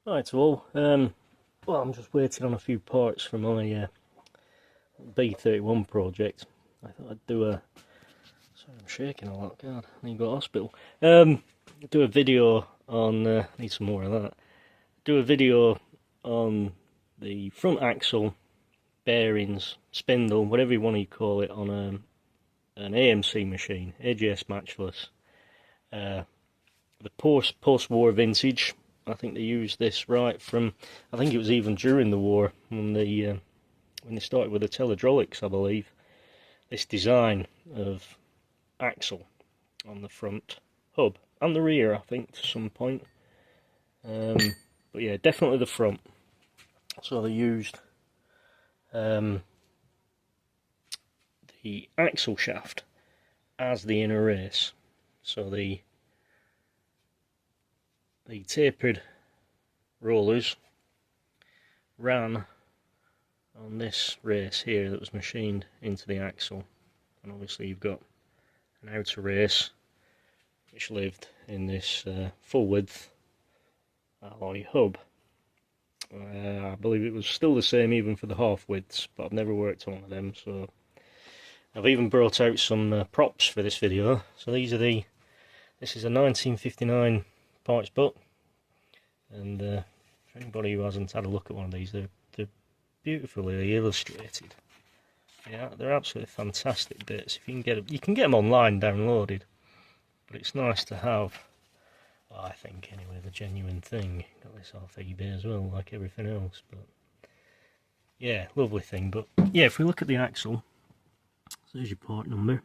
Right, all. Well, I'm just waiting on a few parts for my B31 project. I thought I'd do a. Sorry, I'm shaking a lot. God, I need to go to hospital. Do a video on. Need some more of that. Do a video on the front axle, bearings, spindle, whatever you want to call it, on an AMC machine, AJS Matchless. The post-war vintage. I think they used this right from, I think it was even during the war when they started with the telehydraulics, I believe. This design of axle on the front hub and the rear, I think, to some point. But yeah, definitely the front. So they used the axle shaft as the inner race. So the tapered rollers ran on this race here that was machined into the axle, and obviously you've got an outer race which lived in this full width alloy hub. I believe it was still the same even for the half widths, but I've never worked on one of them, so I've even brought out some props for this video. So this is a 1959 parts book, and for anybody who hasn't had a look at one of these, they're beautifully illustrated. Yeah, they're absolutely fantastic bits. If you can get them, you can get them online downloaded, but it's nice to have. Well, I think anyway, the genuine thing. Got this off eBay as well, like everything else. But yeah, lovely thing. But yeah, if we look at the axle, so there's your part number.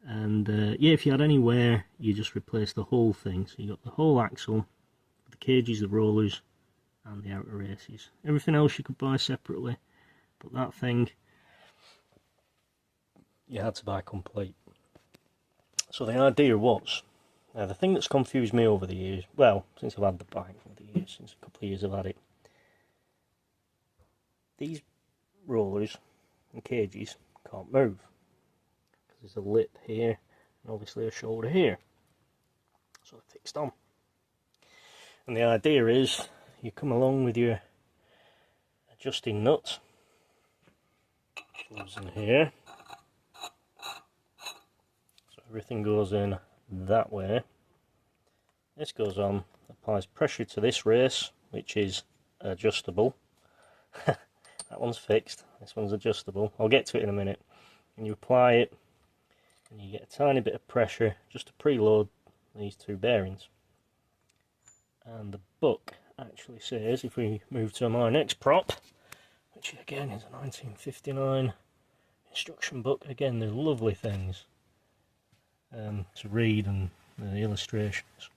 And yeah, if you had anywhere, you just replace the whole thing. So you got the whole axle, the cages, the rollers, and the outer races. Everything else you could buy separately, but that thing you had to buy complete. So the idea was, now the thing that's confused me over the years, well, since I've had the bike over the years, since a couple of years I've had it, these rollers and cages can't move. There's a lip here and obviously a shoulder here, so they're fixed on. And the idea is you come along with your adjusting nuts, goes in here, so everything goes in that way. This goes on, applies pressure to this race, which is adjustable. That one's fixed, this one's adjustable. I'll get to it in a minute. And you apply it, and you get a tiny bit of pressure just to preload these two bearings. And the book actually says, if we move to my next prop, which again is a 1959 instruction book, again they're lovely things to read, and the illustrations.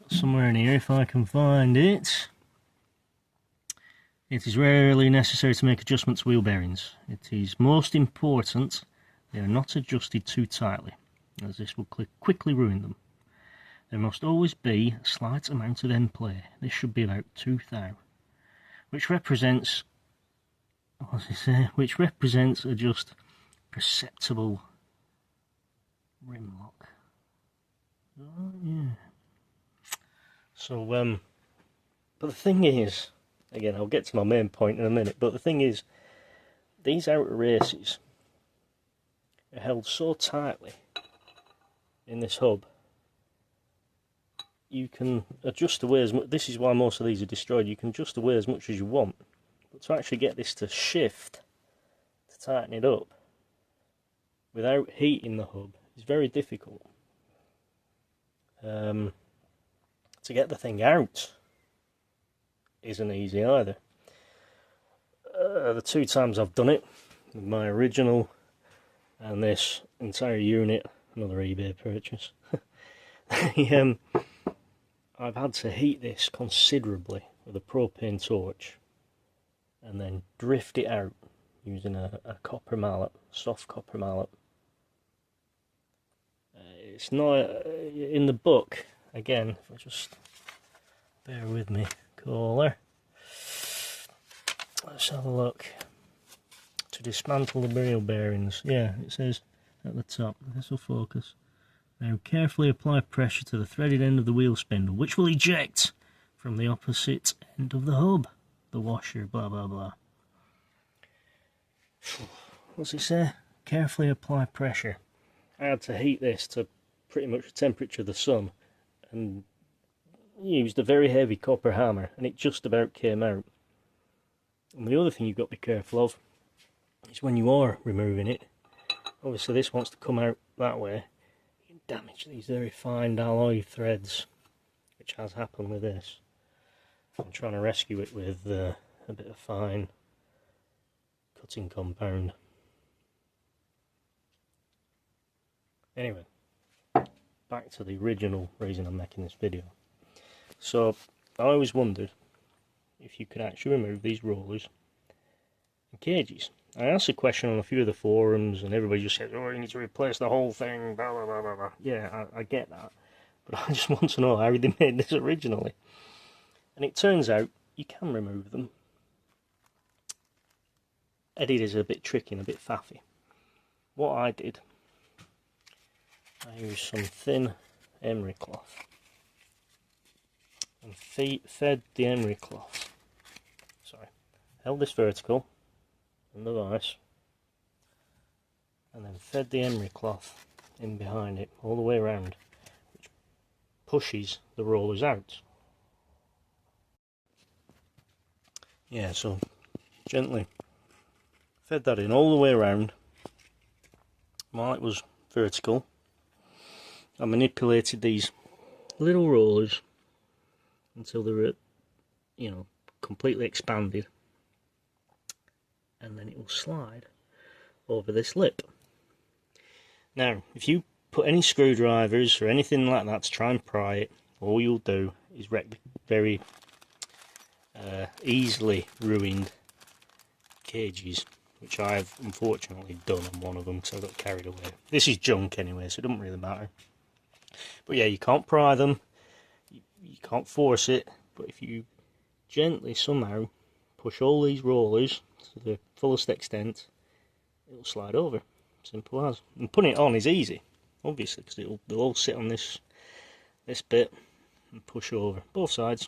Somewhere in here, if I can find it. It is rarely necessary to make adjustments to wheel bearings. It is most important they are not adjusted too tightly, as this will quickly ruin them. There must always be a slight amount of end play. This should be about 2 thou, which represents, what does it say? Which represents a just perceptible rim lock. Oh, yeah. So, but the thing is, again, I'll get to my main point in a minute, but the thing is, these outer races are held so tightly in this hub, you can adjust away as much. This is why most of these are destroyed. You can adjust away as much as you want, but to actually get this to shift, to tighten it up without heating the hub is very difficult. To get the thing out isn't easy either. The 2 times I've done it, with my original and this entire unit, another eBay purchase, I've had to heat this considerably with a propane torch and then drift it out using a copper mallet, soft copper mallet. It's not in the book, again, if I just bear with me, caller. Let's have a look. To dismantle the wheel bearings. Yeah, it says at the top. This will focus. Now carefully apply pressure to the threaded end of the wheel spindle, which will eject from the opposite end of the hub. The washer, blah blah blah. What's it say? Carefully apply pressure. I had to heat this to pretty much the temperature of the sun and used a very heavy copper hammer, and it just about came out. And the other thing you've got to be careful of is when you are removing it, obviously this wants to come out that way, you can damage these very fine alloy threads, which has happened with this. I'm trying to rescue it with a bit of fine cutting compound. Anyway, back to the original reason I'm making this video. So, I always wondered if you could actually remove these rollers and cages. I asked a question on a few of the forums and everybody just said, oh, you need to replace the whole thing, blah blah blah blah blah. Yeah, I get that, but I just want to know how they made this originally. And it turns out you can remove them. It is a bit tricky and a bit faffy. What I did, I used some thin emery cloth and fed the emery cloth, held this vertical in the vise and then fed the emery cloth in behind it all the way around, which pushes the rollers out. Yeah, so gently fed that in all the way around while it was vertical. I manipulated these little rollers until they were, you know, completely expanded, and then it will slide over this lip. Now, if you put any screwdrivers or anything like that to try and pry it, all you'll do is wreck very easily ruined cages, which I've unfortunately done on one of them because I got carried away. This is junk anyway, so it doesn't really matter. But yeah, you can't pry them, you can't force it, but if you gently somehow push all these rollers to the fullest extent, it'll slide over. Simple as. And putting it on is easy, obviously, because they'll all sit on this bit and push over both sides.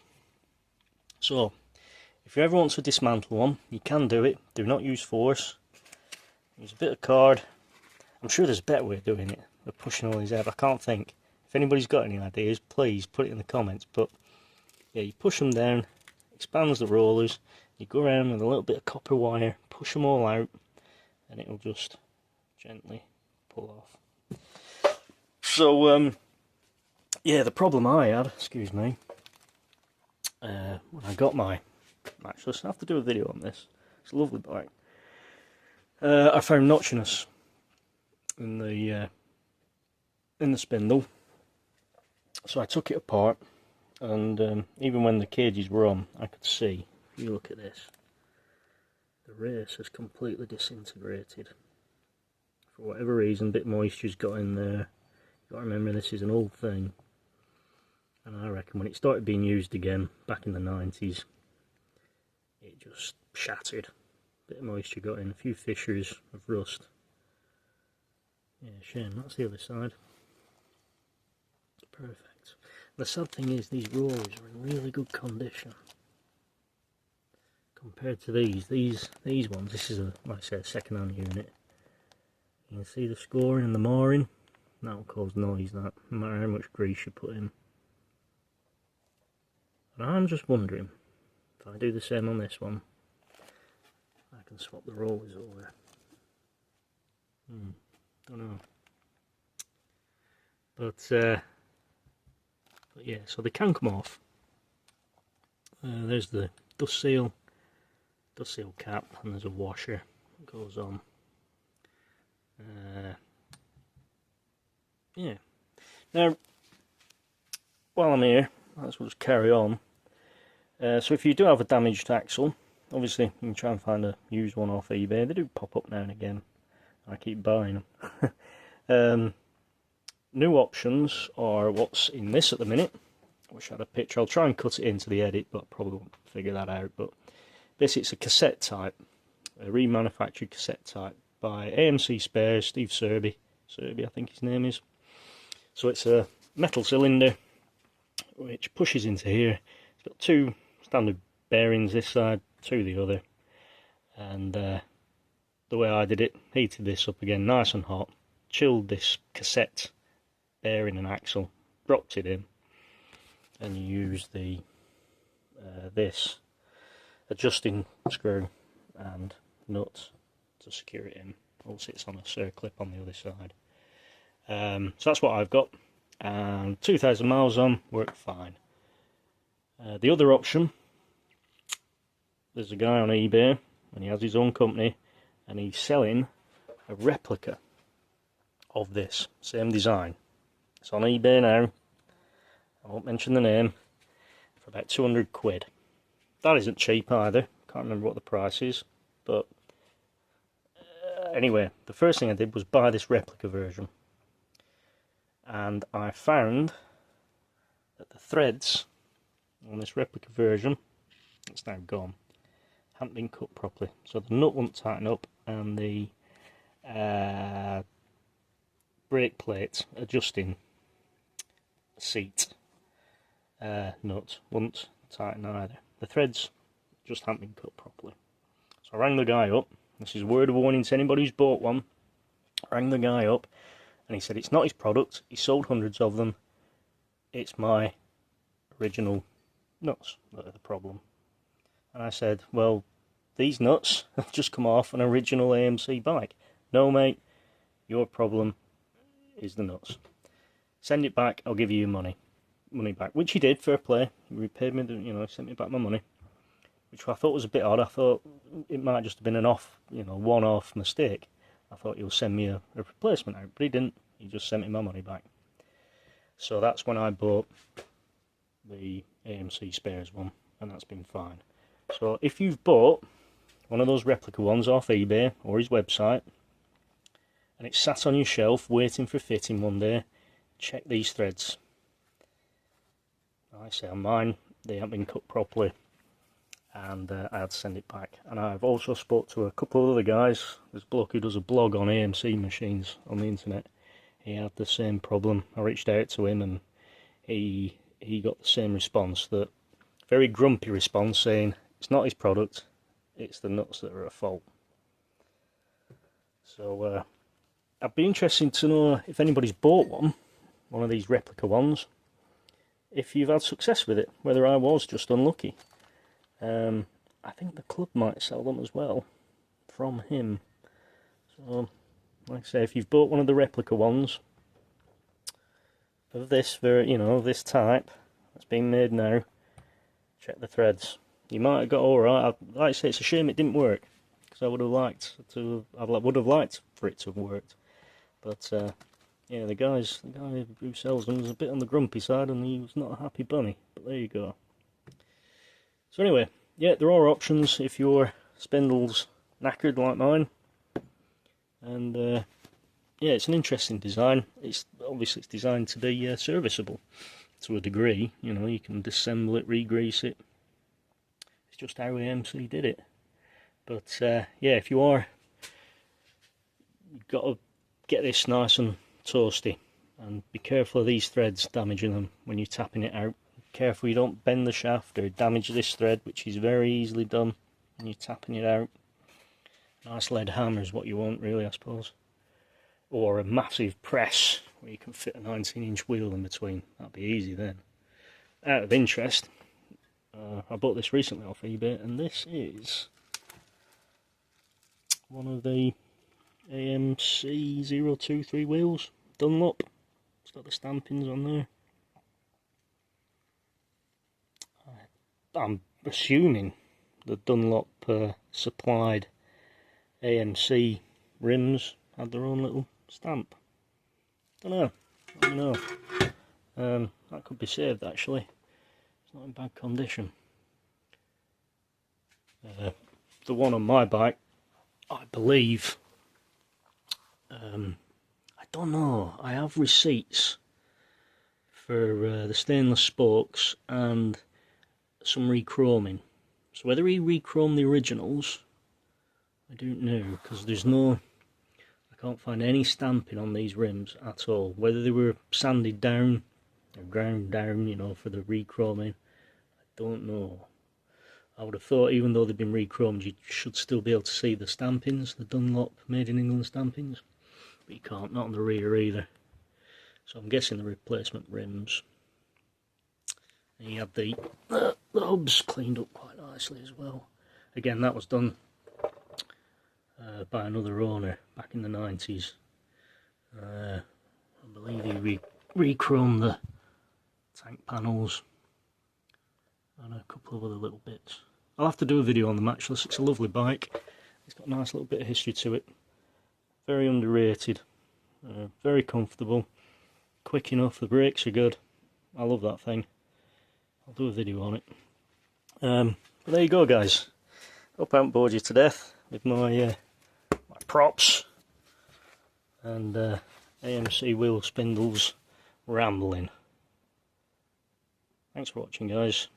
So, if you ever want to dismantle one, you can do it. Do not use force. Use a bit of card. I'm sure there's a better way of doing it, of pushing all these out. I can't think. If anybody's got any ideas, please put it in the comments. But yeah, you push them down, expands the rollers, you go around with a little bit of copper wire, push them all out, and it'll just gently pull off. So, yeah, the problem I had, excuse me, when I got my Matchless, I have to do a video on this, it's a lovely bike, I found notchiness in the spindle, so I took it apart, and even when the cages were on, I could see, if you look at this, the race has completely disintegrated. For whatever reason, a bit of moisture's got in there. You've got to remember this is an old thing, and I reckon when it started being used again back in the 90s, it just shattered. A bit of moisture got in, a few fissures of rust. Yeah, shame. That's the other side. It's perfect. The sad thing is these rollers are in really good condition compared to these ones. This is like I said, a second-hand unit. You can see the scoring and the mooring. That will cause noise, that, no matter how much grease you put in. And I'm just wondering, if I do the same on this one, I can swap the rollers over. Don't know. But yeah, so they can come off. There's the dust seal cap, and there's a washer that goes on. Yeah. Now, while I'm here, let's just carry on. So if you do have a damaged axle, obviously you can try and find a used one off eBay. They do pop up now and again. I keep buying them. New options are what's in this at the minute. I wish I had a picture. I'll try and cut it into the edit, but I probably won't figure that out. But basically it's a cassette type, a remanufactured cassette type by AMC Spares, Steve Serby, I think his name is. So it's a metal cylinder which pushes into here. It's got two standard bearings this side, two the other, and the way I did it, heated this up again nice and hot, chilled this cassette bearing and axle, dropped it in, and you use the this adjusting screw and nut to secure it in. All sits on a circlip on the other side. So that's what I've got, and 2,000 miles on, worked fine. The other option, there's a guy on eBay and he has his own company and he's selling a replica of this same design. It's on eBay now, I won't mention the name, for about 200 quid. That isn't cheap either, can't remember what the price is, but anyway, the first thing I did was buy this replica version, and I found that the threads on this replica version, it's now gone, hadn't been cut properly, so the nut won't tighten up and the brake plate adjusting seat nut won't tighten either. The threads just hadn't been cut properly. So I rang the guy up. This is a word of warning to anybody who's bought one. I rang the guy up and he said it's not his product, he sold hundreds of them, it's my original nuts that are the problem. And I said, well, these nuts have just come off an original AMC bike. No mate, your problem is the nuts. Send it back, I'll give you your money back. Which he did, fair play. He repaid me, sent me back my money. Which I thought was a bit odd. I thought it might just have been an one-off mistake. I thought he'll send me a replacement out, but he didn't. He just sent me my money back. So that's when I bought the AMC spares one, and that's been fine. So if you've bought one of those replica ones off eBay or his website, and it's sat on your shelf waiting for fitting one day, check these threads. Like I say on mine, they haven't been cut properly, and I had to send it back. And I've also spoke to a couple of other guys. There's a bloke who does a blog on AMC machines on the internet. He had the same problem. I reached out to him and he got the same response, that very grumpy response, saying it's not his product, it's the nuts that are at fault. So I'd be interested to know if anybody's bought one of these replica ones, if you've had success with it, whether I was just unlucky. I think the club might sell them as well from him. So, like I say, if you've bought one of the replica ones of this this type that's being made now, check the threads. You might have got alright. Like I say, it's a shame it didn't work, because I would have liked for it to have worked. But yeah, the guy who sells them was a bit on the grumpy side, and he was not a happy bunny. But there you go. So anyway, yeah, there are options if your spindle's knackered like mine. And yeah, it's an interesting design. It's designed to be serviceable to a degree. You can disassemble it, re-grease it. It's just how AMC did it. But yeah, if you've got to get this nice and toasty, and be careful of these threads damaging them when you're tapping it out. Careful you don't bend the shaft or damage this thread, which is very easily done when you're tapping it out. Nice lead hammer is what you want, really, I suppose. Or a massive press where you can fit a 19-inch wheel in between. That'd be easy then. Out of interest, I bought this recently off eBay, and this is one of the AMC 023 wheels, Dunlop. It's got the stampings on there. I'm assuming the Dunlop supplied AMC rims had their own little stamp. Don't know. That could be saved actually. It's not in bad condition. The one on my bike, I believe, I don't know, I have receipts for the stainless spokes and some re-chroming. So whether he re-chromed the originals, I don't know, because I can't find any stamping on these rims at all. Whether they were sanded down or ground down, for the re-chroming, I don't know. I would have thought even though they've been re-chromed, you should still be able to see the stampings, the Dunlop Made in England stampings. But you can't, not on the rear either. So I'm guessing the replacement rims. And you have the hubs cleaned up quite nicely as well. Again, that was done by another owner back in the 90s. I believe he re-chromed the tank panels and a couple of other little bits. I'll have to do a video on the Matchless. It's a lovely bike. It's got a nice little bit of history to it. Very underrated. Very comfortable. Quick enough. The brakes are good. I love that thing. I'll do a video on it. But there you go, guys. Hope I haven't bored you to death with my props and AMC wheel spindles rambling. Thanks for watching, guys.